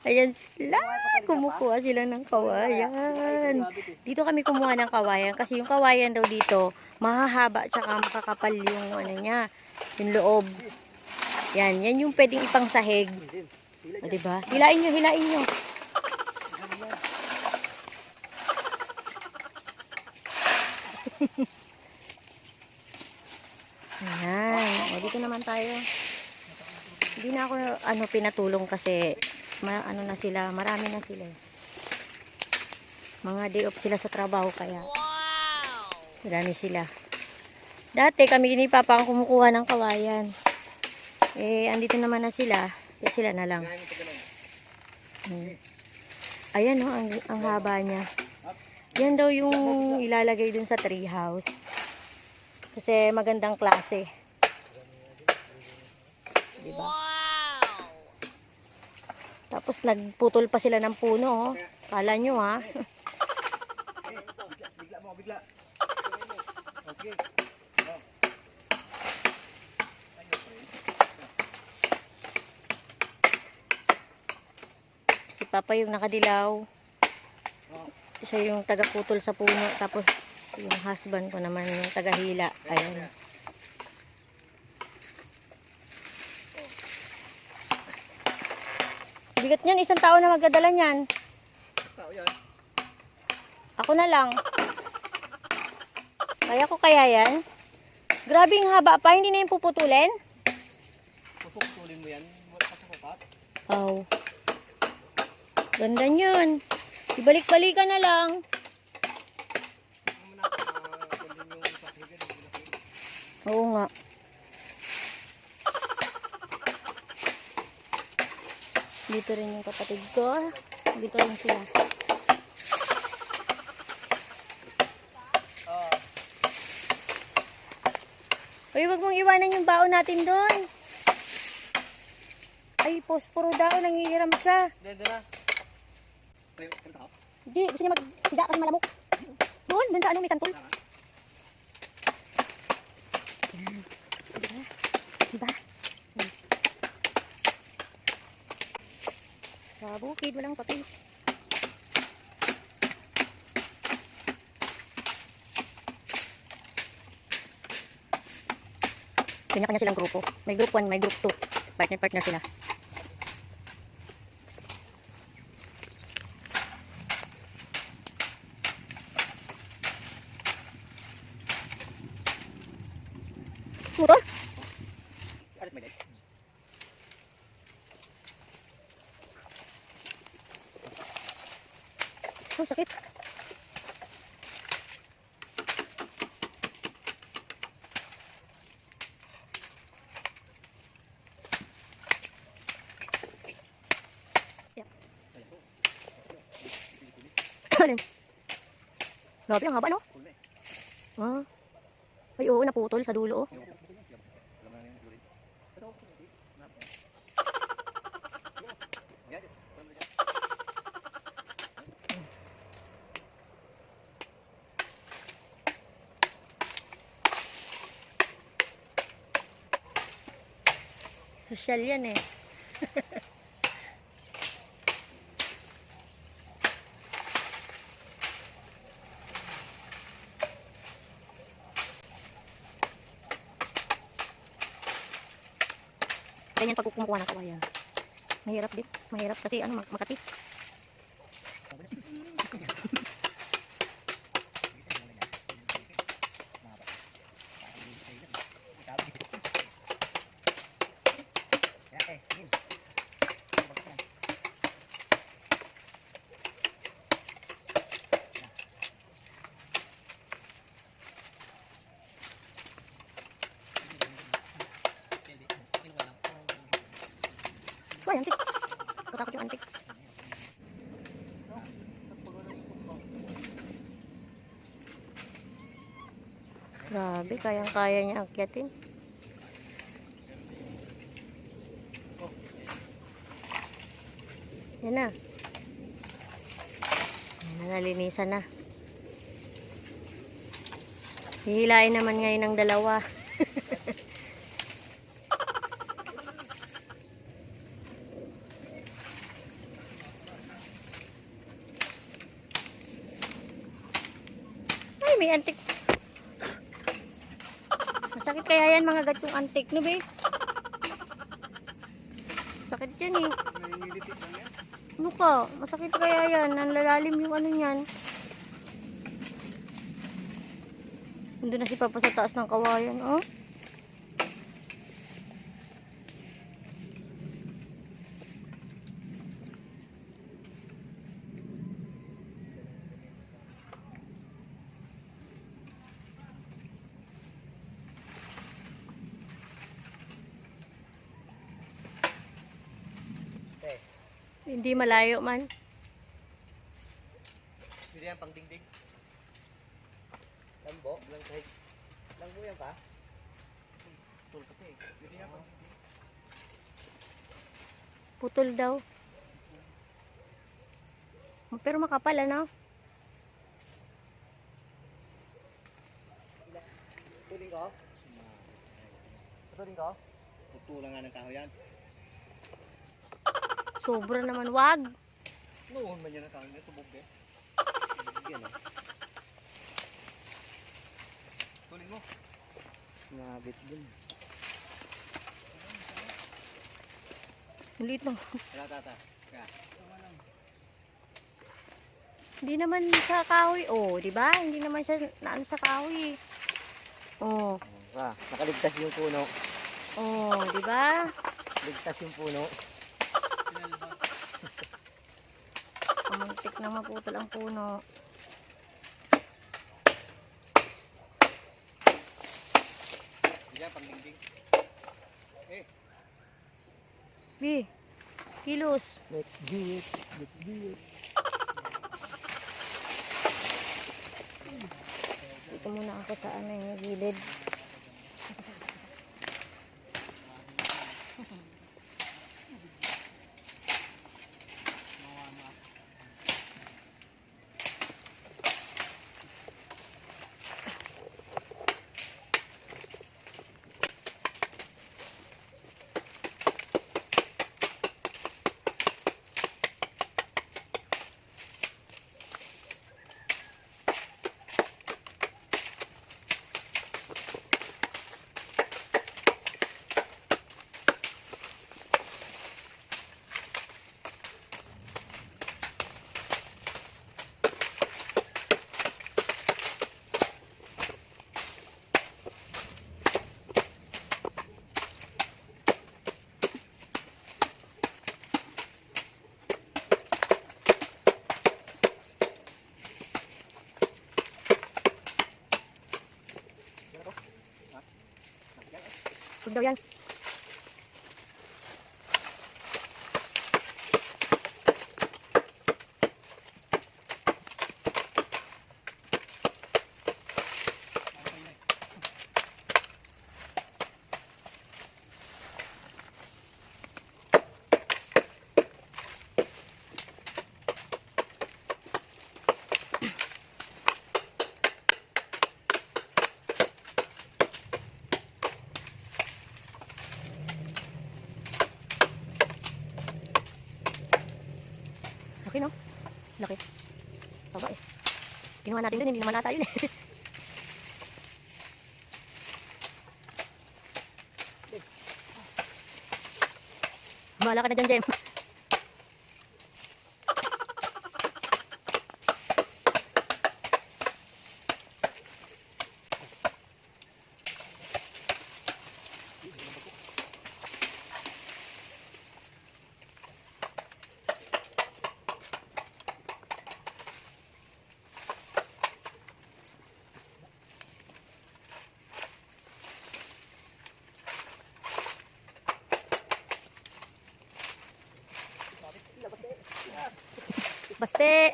Ayan sila. Kumukuha sila ng kawayan. Dito kami kumuha ng kawayan kasi yung kawayan daw dito mahahaba tsaka makakapal yung ano niya, yung loob. Yan yung pwedeng ipang sahig. O, diba? Hilain nyo, hilain nyo. Ayan. O, dito naman tayo. Hindi na ako pinatulong kasi ano na sila, marami na sila. Mga day off sila sa trabaho kaya marami sila. Dati kami ni Papa ang kumukuha ng kawayan. Andito naman na sila. Kaya sila na lang. Ayan ang haba niya. Yan daw yung ilalagay dun sa tree house. Kasi magandang klase. Diba? Tapos nagputol pa sila ng puno. Kala nyo ha. Bigla mo, bigla. Okay. Si Papa yung nakadilaw. Siya yung taga-putol sa puno. Tapos yung husband ko naman yung taga-hila. Ayan. Bigat niyan, isang tao na magdadala niyan. Tao yan. Ako na lang. Kaya ko kaya yan? Grabing haba pa, hindi na yung puputulin? Puputulin mo yan. Patakupat. Oh. Ganda niyan. Ibalik-balikan na lang. Oo nga. Dito rin yung kapatid ko. Dito rin sila. Uy, wag mong iwanan yung baon natin doon. Ay, posporo daw. Nangihiram siya. Dito na. Hindi, gusto niya magsiga kasi malamok. Doon sa may santol. Yan. Diba? Diba? Sa bukid, walang papel. Kanya-kanya silang grupo. May group 1, may group 2. Partner-partner sila. Motor? Oh, sakit. Yep. Alin? Grabe, ang haba, no? Ah. Ay, oo, naputol sa dulo, oh. Social yan eh. Ganyan pag kumukuha ng kawayan. Mahirap din. Mahirap kasi makati. Wah, antik. Katakot yung antik. Grabe, kayang-kaya niya akyatin. Yan na. Yan na, nalinisan na. Hihilain naman ngayon ng dalawa. may antik. Masakit kaya yan mga gatong antik, no be? Sakit yan eh. Nangingilit lang yan. Ano ka? Masakit kaya yan. Nanlalalim yung ano niyan. Nandun na si Papa sa taas ng kawayan, oh. Hindi malayo man. Hindi yan pang dingding. Lambo? Lang kahit. Lambo yan pa? Putol kasi. Hindi yan pang dingding. Putol daw. Pero makapal, ano? Tuling ko? Tuling ko? Putulang nga ng kahoy yan. Sobra naman. Wag. Noon man yan ang kahoy niya. Tubog eh. Yan oh. Tuling mo. Nabit din. Ulit no. Wala tata. Kaya. Hindi naman sa kahoy. Oh, di ba? Hindi naman siya naano sa kahoy. Oh. Nakaligtas yung puno. Oh, di ba? Ligtas yung puno. Kamuntik na maputol ang puno. Diyan, pang dingding. Eh. Bi. Kilos. Let's do it. Let's do it. Dito muna ako sa ano yung gilid. Huwag daw yan. Laki no? Laki. Baba eh. Ginawa natin din, hindi naman nata yun eh. Bahala ka na dyan, Jem. Baste.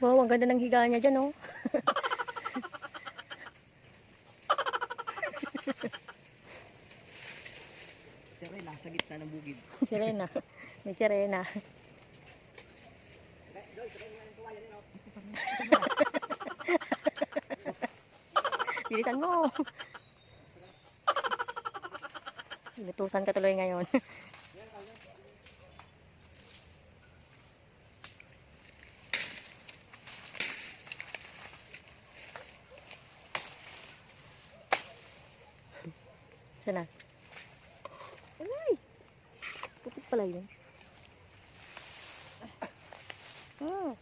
Wow, ang ganda ng higa niya dyan, oh. Serena, sa gitna ng bukid. Sirena. May sirena. Bilisan mo. Inutusan ka tuloy ngayon. Sana. Ay! Putik pala yun. Hmm.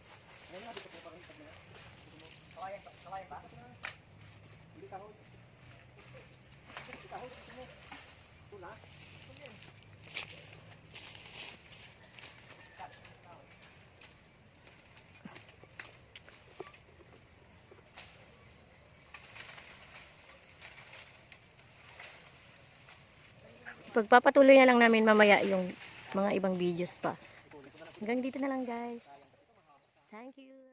Kawayan pa? Hindi kahon. Hindi kahon. Tula. Pagpapatuloy na lang namin mamaya yung mga ibang videos pa. Hanggang dito na lang, guys. Thank you.